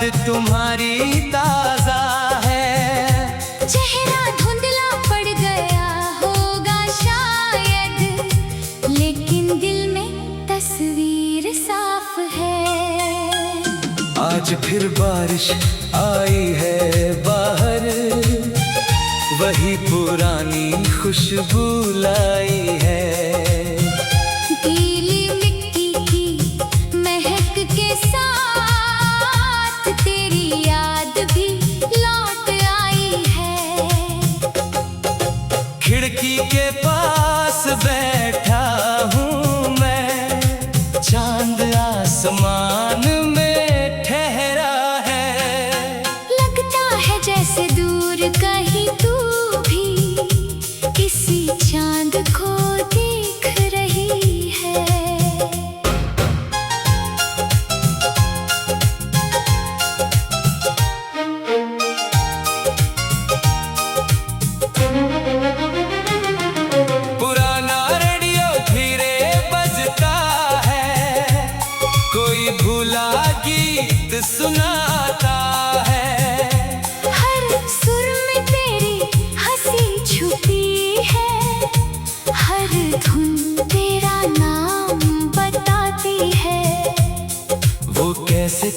याद तुम्हारी ताजा है। चेहरा धुंधला पड़ गया होगा शायद, लेकिन दिल में तस्वीर साफ है। आज फिर बारिश आई है बाहर, वही पुरानी खुशबू लाई है। गीली मिट्टी की महक के साथ तेरी याद भी लौट आई है। खिड़की के पास बैठा हूँ मैं, चांद आसमान में ठहरा है। लगता है जैसे दूर कहीं तू भी किसी चांद को देख रही है। पुराना रेडियो धीरे बजता है, कोई भूला गीत सुनाता है। हर सुर में तेरी हंसी छुपी है, हर धुन तेरा नाम बताती है। वो कैसे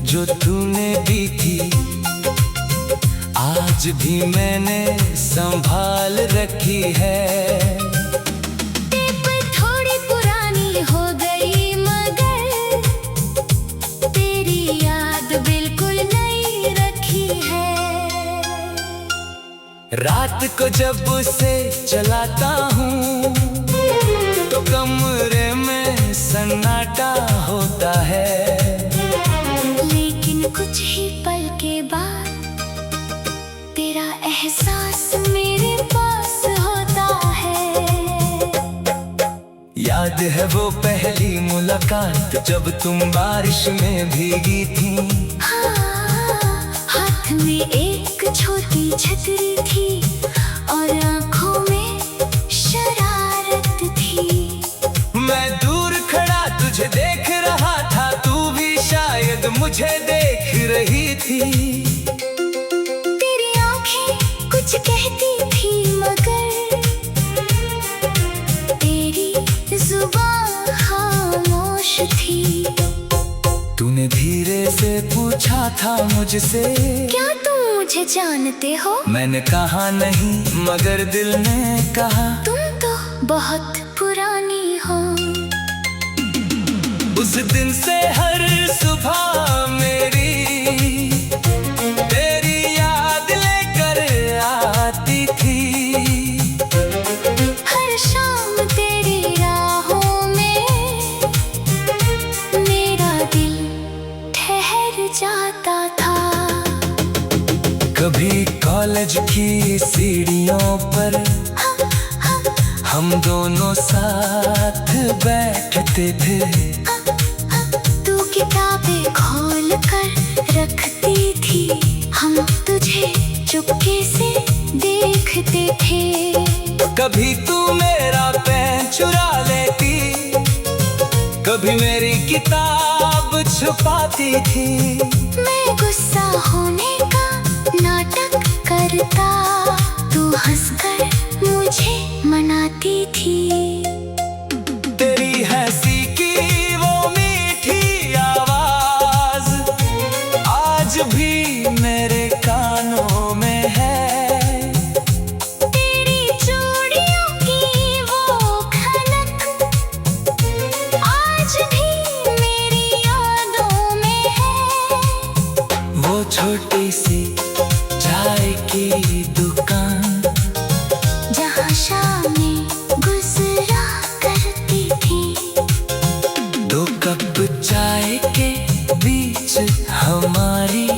जो तूने दी थी, आज भी मैंने संभाल रखी है। टेप थोड़ी पुरानी हो गई मगर तेरी याद बिल्कुल नई रखी है। रात को जब उसे चलाता हूँ तो कमरे में सन्नाटा होता है। लेकिन कुछ ही पल के बाद तेरा एहसास मेरे पास होता है। याद है वो पहली मुलाकात जब तुम बारिश में भीगी थी। हाँ, हाथ में एक छोटी छतरी थी और आंखों में शरारत थी। मैं दूर खड़ा तुझे देख रहा था, तू भी शायद मुझे देख रही थी। तेरी आंखें कुछ कहती थी मगर तेरी जुबान खामोश थी। तूने धीरे से पूछा था मुझसे, क्या तुम मुझे जानते हो? मैंने कहा नहीं, मगर दिल ने कहा तुम तो बहुत पुरानी हो। उस दिन से हर सुबह मेरी तेरी याद लेकर आती थी। हर शाम तेरी राहों में मेरा दिल ठहर जाता था। कभी कॉलेज की सीढ़ियों पर हम दोनों साथ बैठते थे। तू किताबें खोल कर रखती थी, हम तुझे चुपके से देखते थे। कभी तू मेरा पेन चुरा लेती, कभी मेरी किताब छुपाती थी। मैं गुस्सा होने का नाटक करता, तू हंसकर मुझे मनाती थी। तेरी हंसी की वो मीठी आवाज आज भी मेरे कानों में है। तेरी चूड़ियों की वो खनक आज भी मेरी यादों में है। वो छोटी सी चाय की दुकान जहाँ शामें गुजरा करती थी। दो कप चाय के बीच हमारी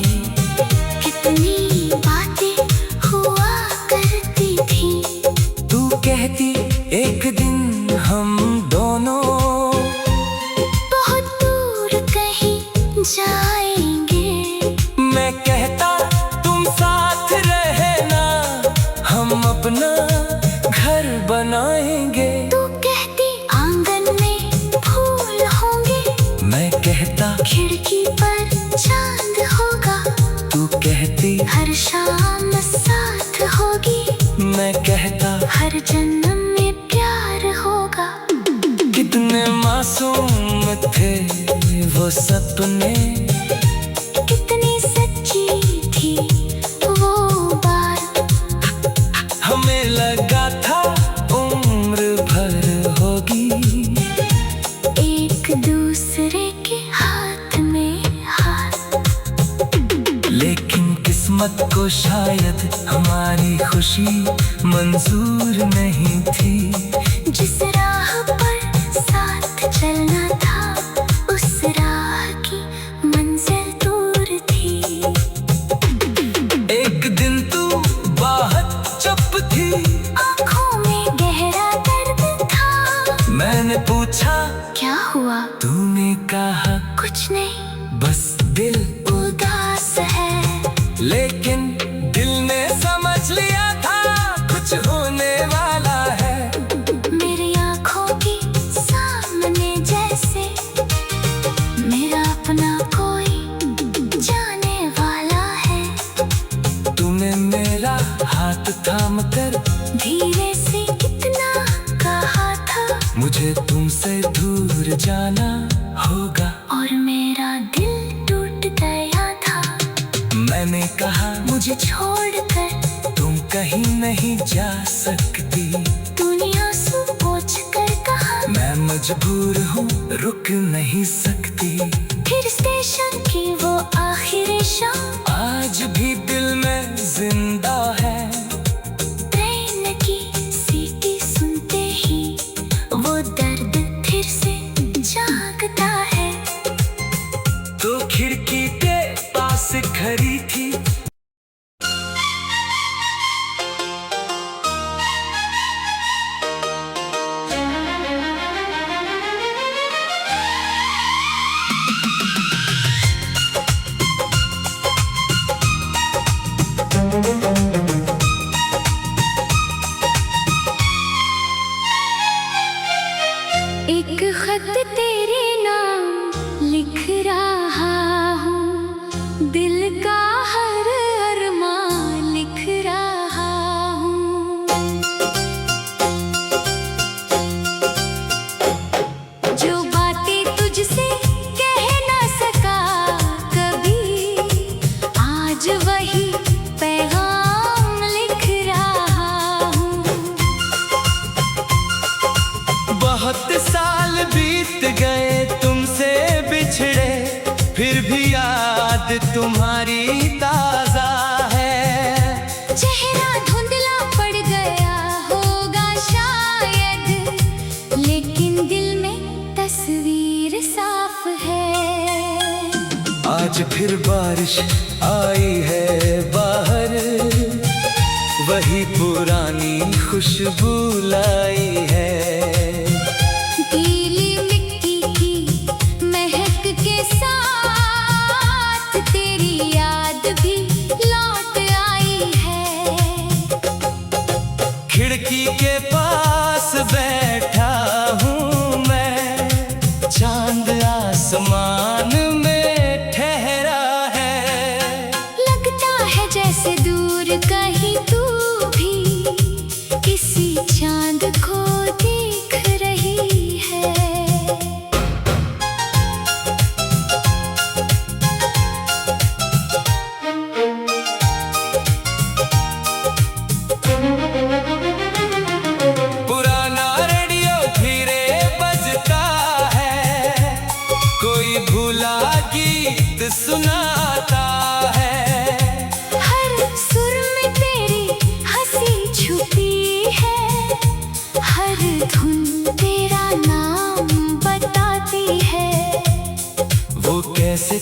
कितनी बातें हुआ करती थी। तू कहती एक दिन हम दोनों बहुत दूर कहीं जाएंगे। मैं कहता तुम साथ रहना शाम साथ होगी। मैं कहता हर जन्म में प्यार होगा। कितने मासूम थे वो सपने, कितनी सच्ची थी वो बात। हमें लगा था उम्र भर होगी। एक दूसरे के हाथ में हाथ। लेकिन किस्मत को शायद हमारी खुशी मंजूर नहीं थी। जिस राह पर साथ चलना था उस राह की मंजिल दूर थी। एक दिन तू बहुत चुप थी, आँखों में गहरा दर्द था। मैंने पूछा क्या हुआ? तूने कहा कुछ नहीं, बस दिल उदास है। लेकिन दिल ने समझ लिया था कुछ होने वाला है। मेरी आँखों के सामने जैसे मेरा अपना कोई जाने वाला है। तूने मेरा हाथ थाम कर धीरे से कितना कहा था, मुझे तुमसे दूर जाना होगा। और मेरा दिल टूट गया था। मैंने कहा मुझे छोड़कर तुम कहीं नहीं जा सकती। तूने आंसू पोंछ कर कहा मैं मजबूर हूँ, रुक नहीं सकती। फिर स्टेशन की वो आखिरी शाम आज भी दिल में जिंदा है। ट्रेन की सीटी सुनते ही वो दर्द फिर से जागता है। तो खिड़की के पास खड़ी थी, एक खत तेरे नाम लिख रहा हूँ, दिल का हर अरमान लिख रहा हूँ। जो बातें तुझसे कह ना सका कभी, आज वही पैगाम लिख रहा हूँ। बहुत साल बीत गए तुमसे बिछड़े, फिर भी याद तुम्हारी ताजा है। चेहरा धुंधला पड़ गया होगा शायद, लेकिन दिल में तस्वीर साफ है। आज फिर बारिश आई है बाहर, वही पुरानी खुशबू लाई है। गीली मिट्टी की महक के साथ तेरी याद भी लौट आई है। खिड़की के पास बैठा हूँ मैं, चांद आसमान में ठहरा है। लगता है जैसे दूर कहीं तू भी किसी चांद को देख रही है। पुराना रेडियो धीरे बजता है, कोई भूला गीत सुनाता है। हर सुर में तेरी हंसी छुपी है, हर धुन तेरा नाम बताती है। वो कैसे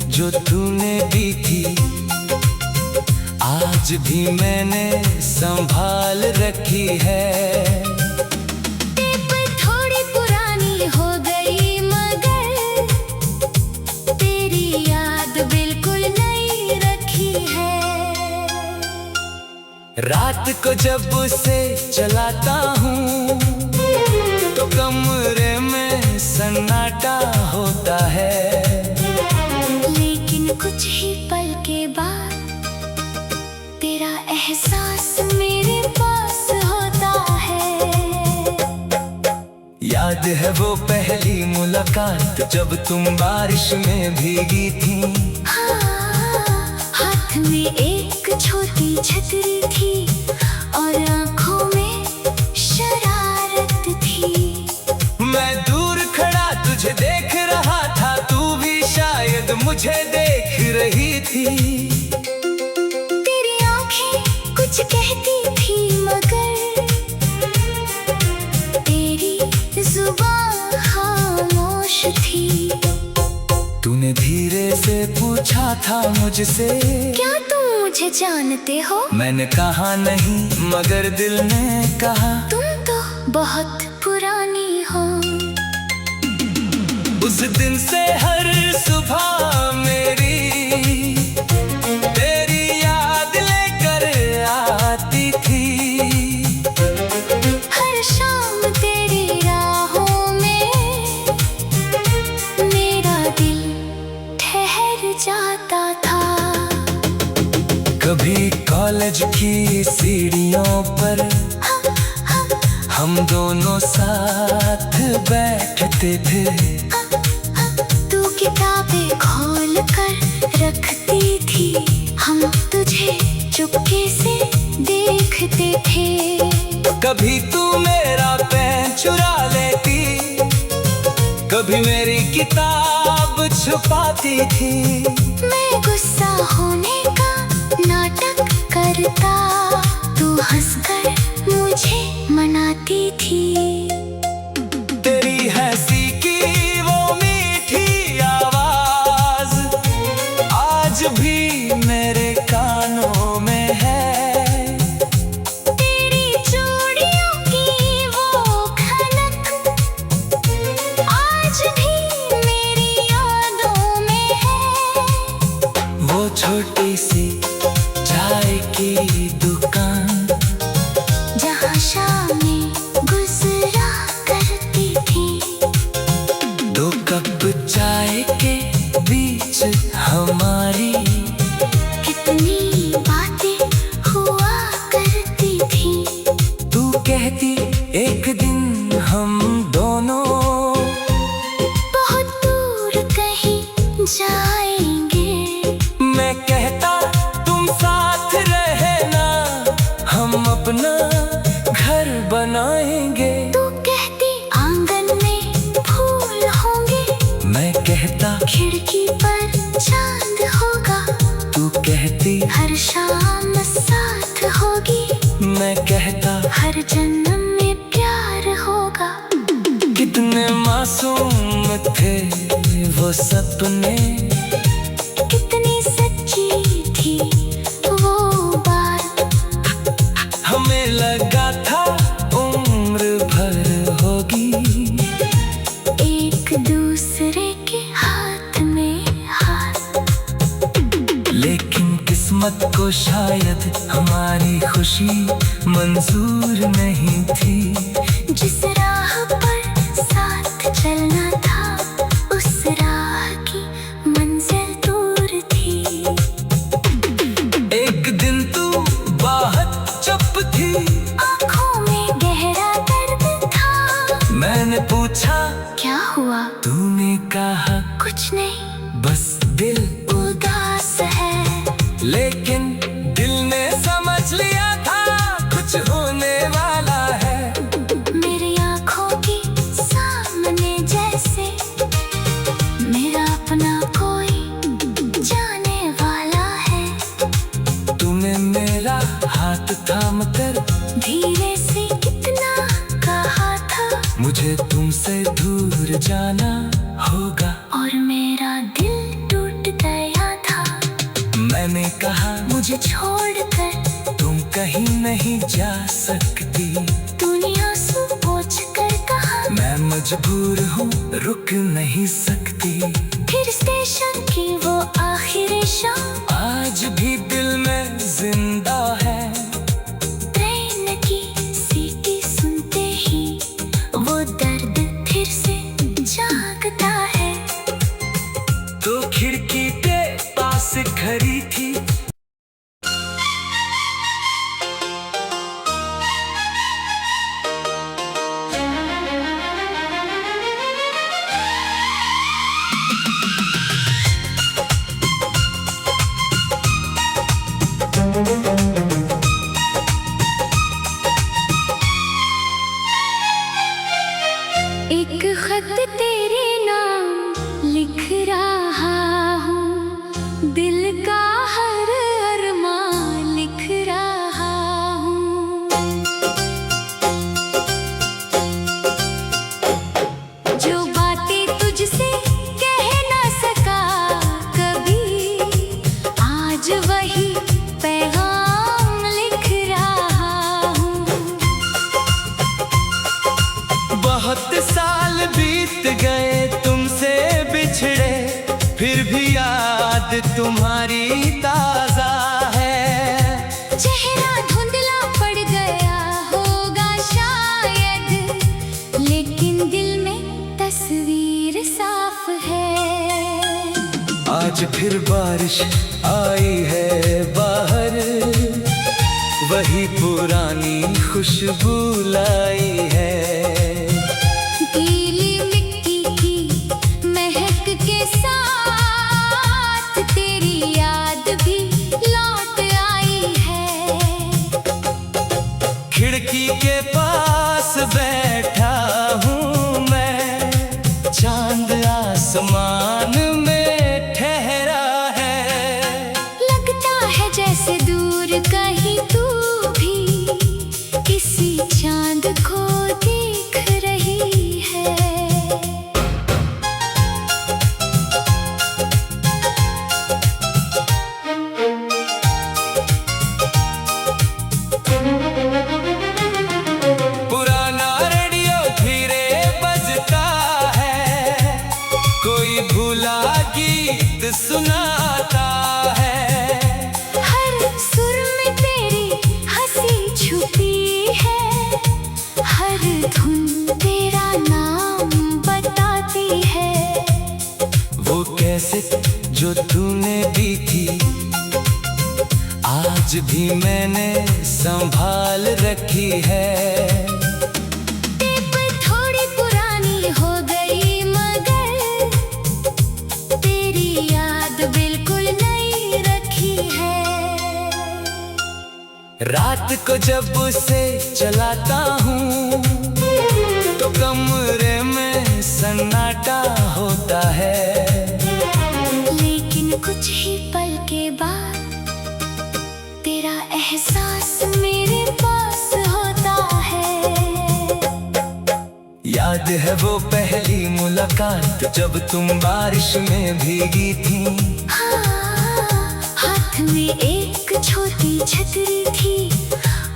जो तूने दी थी, आज भी मैंने संभाल रखी है। टेप थोड़ी पुरानी हो गई मगर तेरी याद बिल्कुल नई रखी है। रात को जब उसे चलाता हूँ तो कमरे में सन्नाटा होता है। लेकिन कुछ ही पल के बाद तेरा एहसास मेरे पास होता है। याद है वो पहली मुलाकात जब तुम बारिश में भीगी थी। हाँ, हाथ में एक छोटी छतरी थी और आंखों में शरारत थी। मैं दूर खड़ा तुझे देख रहा था, तू भी शायद मुझे देख रही थी। तेरी आंखें कुछ कहती थी मगर तेरी जुबान खामोश थी। तूने धीरे से पूछा था मुझसे, क्या तुम मुझे जानते हो? मैंने कहा नहीं, मगर दिल ने कहा तुम तो बहुत पुरानी हो। उस दिन से हर सुबह मेरी तेरी याद लेकर आती थी। हर शाम तेरी राहों में मेरा दिल ठहर जाता था। कभी कॉलेज की सीढ़ियों पर हम दोनों साथ बैठते थे। तू किताबें खोल कर रखती थी, हम तुझे चुपके से देखते थे। कभी तू मेरा पेन चुरा लेती, कभी मेरी किताब छुपाती थी। मैं गुस्सा होने का नाटक करता, तू हंसकर मुझे मनाती थी। तेरी हंसी की वो मीठी आवाज आज भी मेरे कानों में है। तेरी चूड़ियों की वो खनक आज भी मेरी यादों में है। वो छोटी सी चाय की दुकान जहाँ शामें गुजरा करती थी। दो कप चाय के बीच हमारी कितनी बातें हुआ करती थी। तू कहती एक दिन हम दोनों बहुत दूर कहीं जाएंगे। मैं कहता तुम साथ रहना, हम अपना घर बनाएंगे। तू कहती आंगन में फूल होंगे, मैं कहता खिड़की पर चांद होगा। तू कहती हर शाम साथ होगी, मैं कहता हर जन्म में प्यार होगा। कितने मासूम थे वो सपने, कितनी सच्ची थी वो बात। हमें लगा था उम्र भर होगी एक दूसरे के हाथ में हाथ। लेकिन किस्मत को शायद हमारी खुशी मंजूर नहीं थी। जिस राह पर साथ चलना था उस राह की मंजिल दूर थी। एक दिन तू बहुत चुप थी, आँखों में गहरा दर्द था। मैंने पूछा क्या हुआ? तूने कहा कुछ नहीं, बस दिल उदास है। लेकिन दिल ने समझ लिया था कुछ होने वाला है। मेरी आँखों के सामने जैसे मेरा अपना कोई जाने वाला है। तूने मेरा हाथ थाम कर धीरे से कितना कहा था, मुझे तुमसे दूर जाना होगा। और मेरा दिल टूट गया था। मैंने कहा मुझे छोड़कर तुम कहीं नहीं जा सकती। तूने आंसू पोंछ कर कहा मैं मजबूर हूँ, रुक नहीं सकती। फिर स्टेशन की वो आखिरी शाम आज भी दिल में जिंदा है। ट्रेन की सीटी सुनते ही वो दर्द फिर से जागता है। तो खिड़की के पास खड़ी थी, तुम्हारी ताजा है। चेहरा धुंधला पड़ गया होगा शायद, लेकिन दिल में तस्वीर साफ है। आज फिर बारिश आई है बाहर, वही पुरानी खुशबू लाई है। गीली मिट्टी की महक के साथ तेरी याद भी लौट आई है। खिड़की के पास बैठा हूँ मैं, चांद आसमान में ठहरा है। लगता है जैसे दूर कहीं तू भी किसी चांद को देख रही है। पुराना रेडियो धीरे बजता है, कोई भूला गीत सुनाता है। हर सुर में तेरी हंसी छुपी है, हर धुन तेरा नाम बताती है। वो कैसे जो तूने दी थी, आज भी मैंने संभाल रखी है। टेप थोड़ी पुरानी हो गई मगर तेरी याद बिल्कुल नई रखी है। रात को जब उसे चलाता हूँ तो कमरे में सन्नाटा होता है। लेकिन कुछ ही पल के बाद तेरा एहसास मेरे पास होता है। याद है वो पहली मुलाकात जब तुम बारिश में भीगी थी। हाँ, हाथ में एक छोटी छतरी थी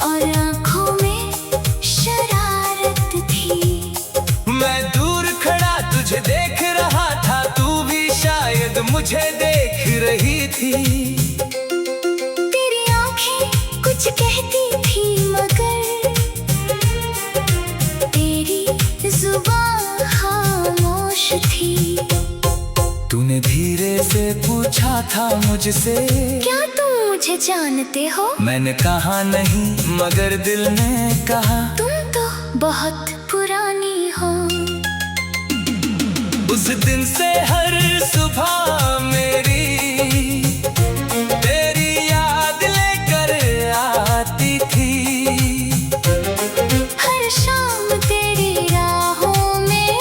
और आंखों में शरारत थी। मैं दूर खड़ा तुझे देख रहा था, तू भी शायद मुझे देख रही थी। तेरी आंखें कुछ कहती थी मगर तेरी जुबान खामोश थी। तूने धीरे से पूछा था मुझसे, क्या तुम मुझे जानते हो? मैंने कहा नहीं, मगर दिल ने कहा तुम तो बहुत पुरानी हो। उस दिन से हर सुबह मेरी तेरी याद लेकर आती थी। हर शाम तेरी राहों में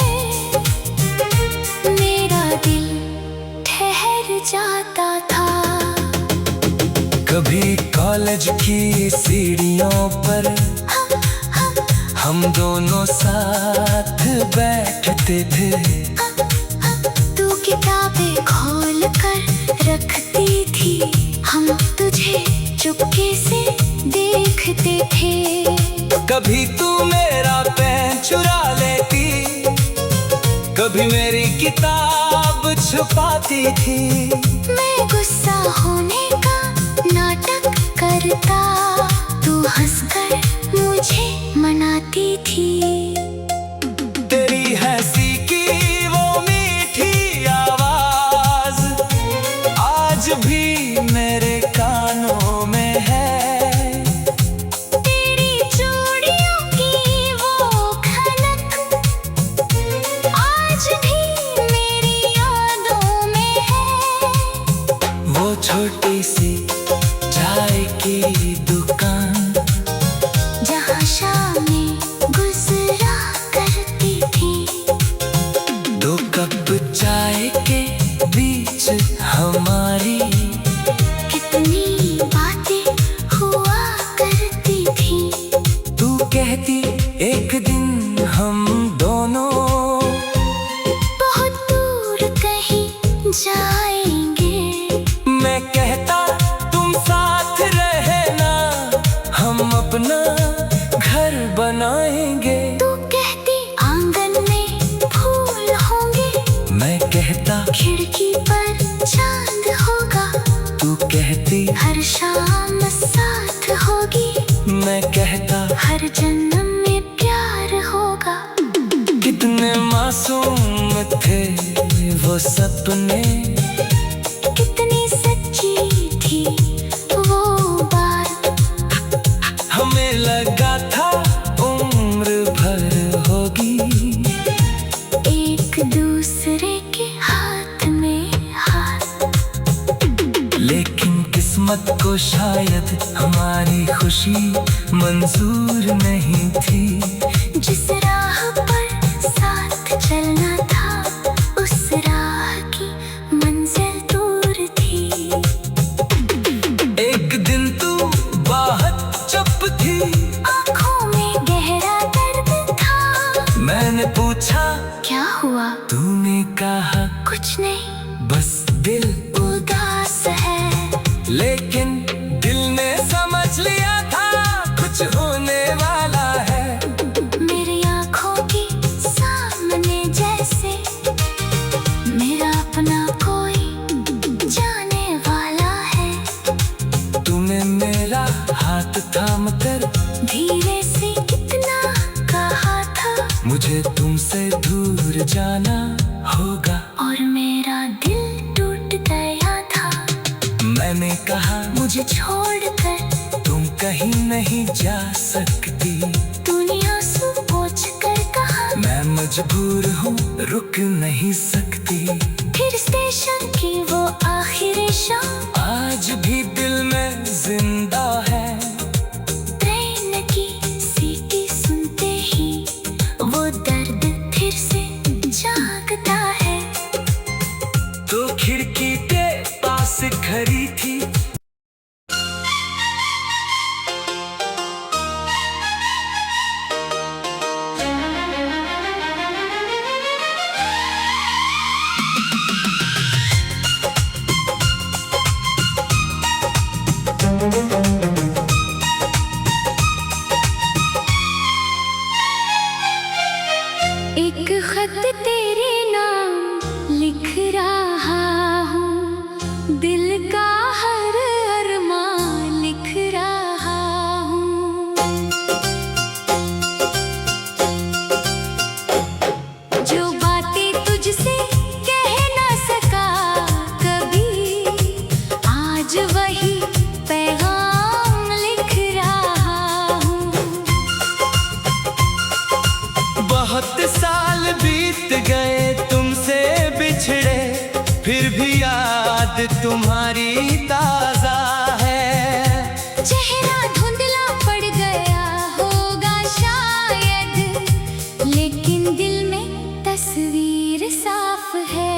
मेरा दिल ठहर जाता था। कभी कॉलेज की सीढ़ियों पर हम दोनों साथ बैठते थे। तू किताबें खोल कर रखती थी, हम तुझे चुपके से देखते थे। कभी तू मेरा पेन चुरा लेती, कभी मेरी किताब छुपाती थी। मैं गुस्सा होने का नाटक करता, तू हंसकर मुझे मनाती थी। तेरी हंसी की वो मीठी आवाज आज भी मेरे कानों में है। तेरी चूड़ियों की वो खनक आज भी मेरी यादों में है। वो छोटी सी चाय की दुकान जहाँ शामें गुजरा करती थी। दो कप चाय के बीच हमारी कितनी बातें हुआ करती थी। तू कहती एक दिन हम दोनों बहुत दूर कहीं जाएंगे। मैं कहता तुम साथ रहना, हम अपना घर बनाएंगे। तू कहती आंगन में फूल होंगे, मैं कहता खिड़की पर चांद होगा। मैं कहता हर जन्म में प्यार होगा। कितने मासूम थे वो सपने, कितनी सच्ची थी वो बात। हमें लगा था उम्र भर होगी एक दूसरे के हाथ में हाथ। लेकिन किस्मत को शायद हमारी खुशी मंजूर नहीं थी। जिस राह पर साथ चलना था उस राह की मंजिल दूर थी। एक दिन तू बहुत चुप थी, आँखों में गहरा दर्द था। मैंने पूछा क्या हुआ? तूने कहा कुछ नहीं, बस दिल उदास है। लेकिन दिल ने समझ लिया था कुछ होने वाला है। मेरी आँखों के सामने जैसे मेरा अपना कोई जाने वाला है। तूने मेरा हाथ थाम कर धीरे से कितना कहा था मुझे तुमसे दूर जाना होगा। और मेरा दिल टूट गया था। मैंने कहा मुझे छोड़कर तुम कहीं नहीं जा सकती। तूने आंसू पोंछ कर कहा मैं मजबूर हूँ, रुक नहीं सकती। फिर स्टेशन की वो आखिरी शाम आज भी दिल में जिंदा है। ट्रेन की सीटी सुनते ही वो दर्द फिर से जागता है। तो खिड़की के पास खड़ी थी, एक खत तेरे नाम लिख रहा हूँ, दिल का हर अरमान लिख रहा हूँ। जो बातें तुझसे कह ना सका कभी, आज वही पैगाम लिख रहा हूँ। बहुत साल बीत गए तुमसे बिछड़े, फिर भी याद तुम्हारी ताजा है। चेहरा धुंधला पड़ गया होगा शायद, लेकिन दिल में तस्वीर साफ है।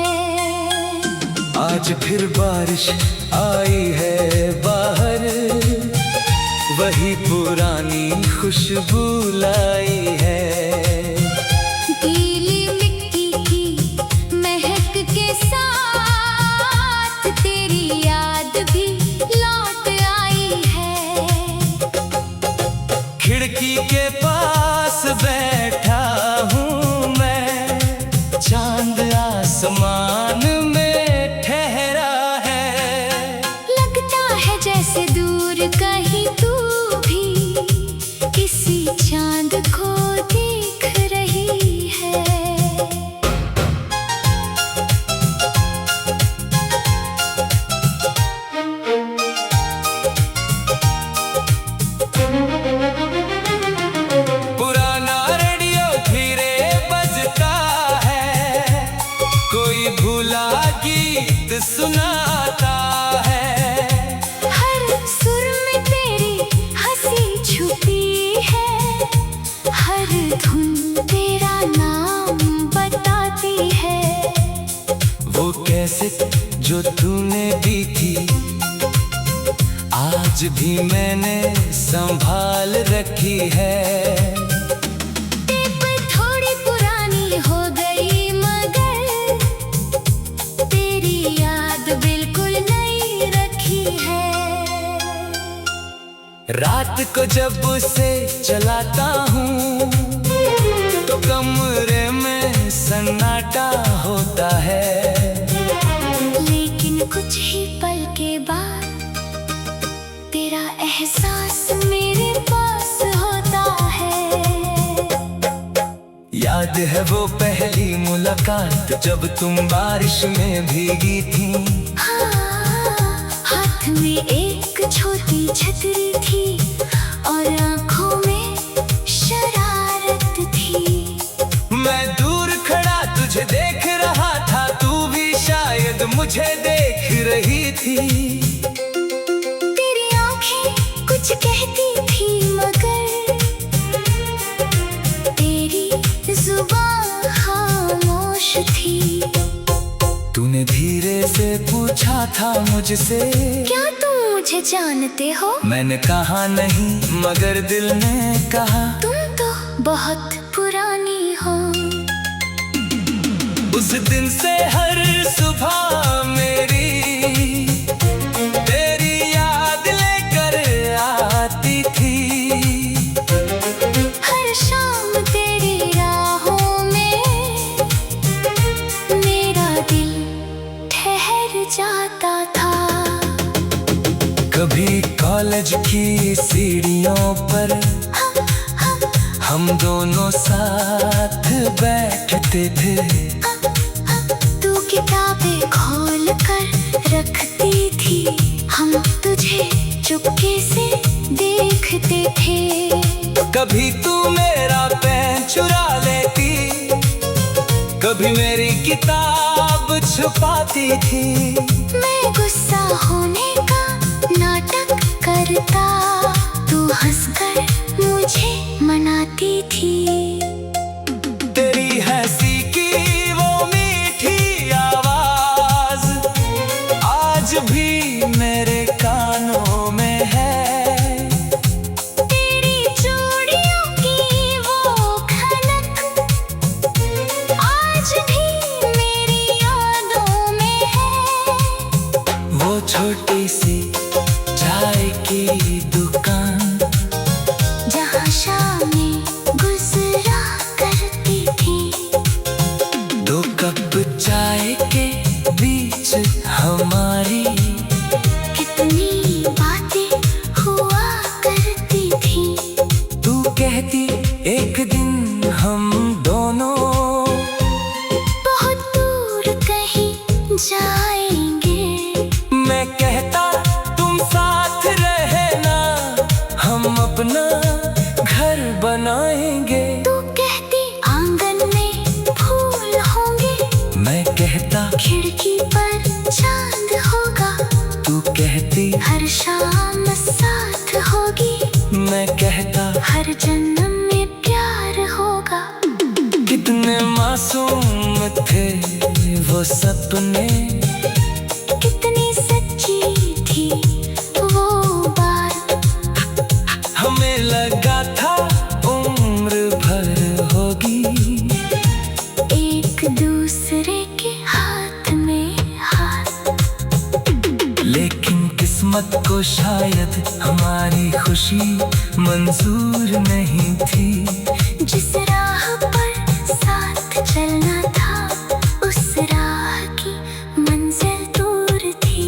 आज फिर बारिश आई है बाहर, वही पुरानी खुशबू लाई है। गीली मिट्टी की महक के साथ तेरी याद भी लौट आई है। खिड़की के पास बैठा हूँ मैं, चांद आसमान में ठहरा है। लगता है जैसे दूर कहीं तू भी किसी चांद को देख रही है। पुराना रेडियो धीरे बजता है, कोई भूला गीत सुनाता है। हर सुर में तेरी हंसी छुपी है, हर धुन तेरा नाम बताती है। वो कैसे जो तूने दी थी, आज भी मैंने संभाल रखी है। टेप थोड़ी पुरानी हो गई मगर तेरी याद बिल्कुल नई रखी है। रात को जब उसे चलाता हूँ तो कमरे में सन्नाटा होता है। लेकिन कुछ ही पल के बाद तेरा एहसास मेरे पास है वो पहली मुलाकात जब तुम बारिश में भीगी थी। हाथ में एक छोटी छतरी थी और आंखों में शरारत थी। मैं दूर खड़ा तुझे देख रहा था, तू भी शायद मुझे देख रही थी। तेरी आंखें कुछ कहती थी मगर तेरी जुबान खामोश थी। तूने धीरे से पूछा था मुझसे, क्या तुम मुझे जानते हो? मैंने कहा नहीं, मगर दिल ने कहा तुम तो बहुत पुरानी हो। उस दिन से हर सुबह मेरी तेरी याद लेकर आती थी। हर शाम तेरी राहों में मेरा दिल ठहर जाता था। कभी कॉलेज की सीढ़ियों पर हम दोनों साथ बैठते थे। तू किताबें खोल कर रखती थी, हम तुझे चुपके से देखते थे। कभी तू मेरा पेन चुरा लेती, कभी मेरी किताब छुपाती थी। मैं गुस्सा होने का नाटक करता, तू हंसकर मुझे मनाती थी। तेरी हंसी की वो मीठी आवाज आज भी मेरे कानों में है। तेरी चूड़ियों की वो खनक आज भी मेरी यादों में है। वो छोटी सी चाय की दुकान जहाँ शामें गुजरा करती थी। दो कप चाय के बीच हमारी कितनी बातें हुआ करती थी। तू कहती एक दिन हम दोनों बहुत दूर कहीं जाएंगे। मैं कहता तुम साथ रहना, हम अपना घर बनाएंगे। तू कहती आंगन में फूल होंगे, मैं कहता खिड़की पर चांद होगा। तू कहती हर शाम साथ होगी, मैं कहता हर जन्म में प्यार होगा। कितने मासूम थे वो सपने, कितनी सच्ची थी वो बात। हमें लगा था उम्र भर होगी एक दूसरे के हाथ में हाथ। लेकिन किस्मत को शायद हमारी खुशी मंजूर नहीं थी। जिस राह पर साथ चलना था उस राह की मंजिल दूर थी।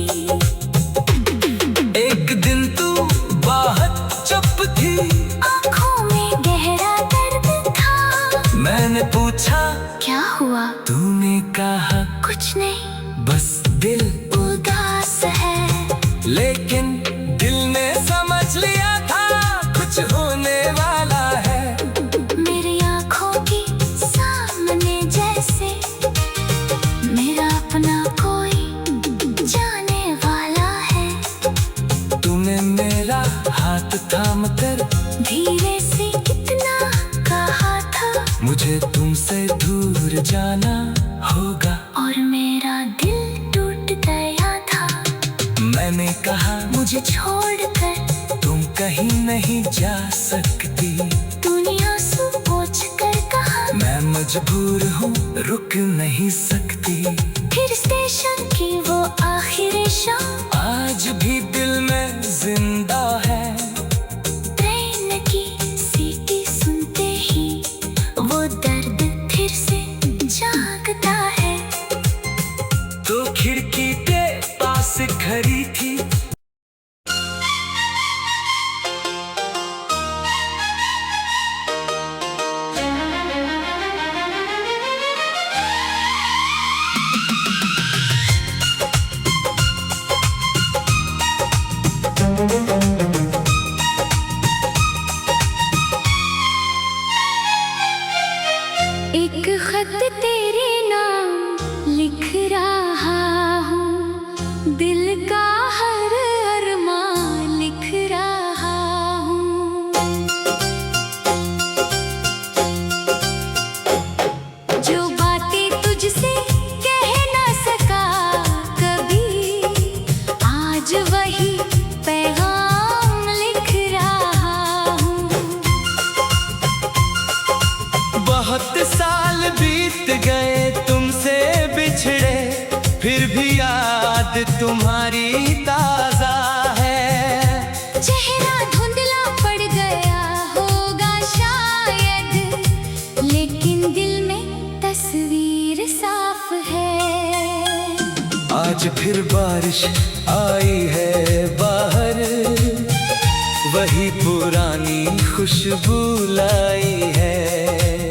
एक दिन तू बहुत चुप थी, आँखों में गहरा दर्द था। मैंने पूछा क्या हुआ? तूने कहा कुछ नहीं, बस दिल उदास है। लेकिन दिल ने समझ लिया था कुछ होने वाला है। मेरी आँखों के सामने जैसे मेरा अपना कोई जाने वाला है। तूने मेरा हाथ थाम कर धीरे से कितना कहा था, मुझे तुमसे दूर जाना होगा। और मेरा दिल टूट गया था। मैंने कहा मुझे छोड़कर तुम कहीं नहीं जा सकती। तूने आंसू पोंछ कर कहा मैं मजबूर हूँ, रुक नहीं सकती। फिर स्टेशन की वो आखिरी शाम आज भी दिल में जिंदा है। ट्रेन की सीटी सुनते ही वो दर्द फिर से जागता है। तो खिड़की के पास खड़ी थी, याद तुम्हारी ताजा है। चेहरा धुंधला पड़ गया होगा शायद, लेकिन दिल में तस्वीर साफ है। आज फिर बारिश आई है बाहर, वही पुरानी खुशबू लाई है।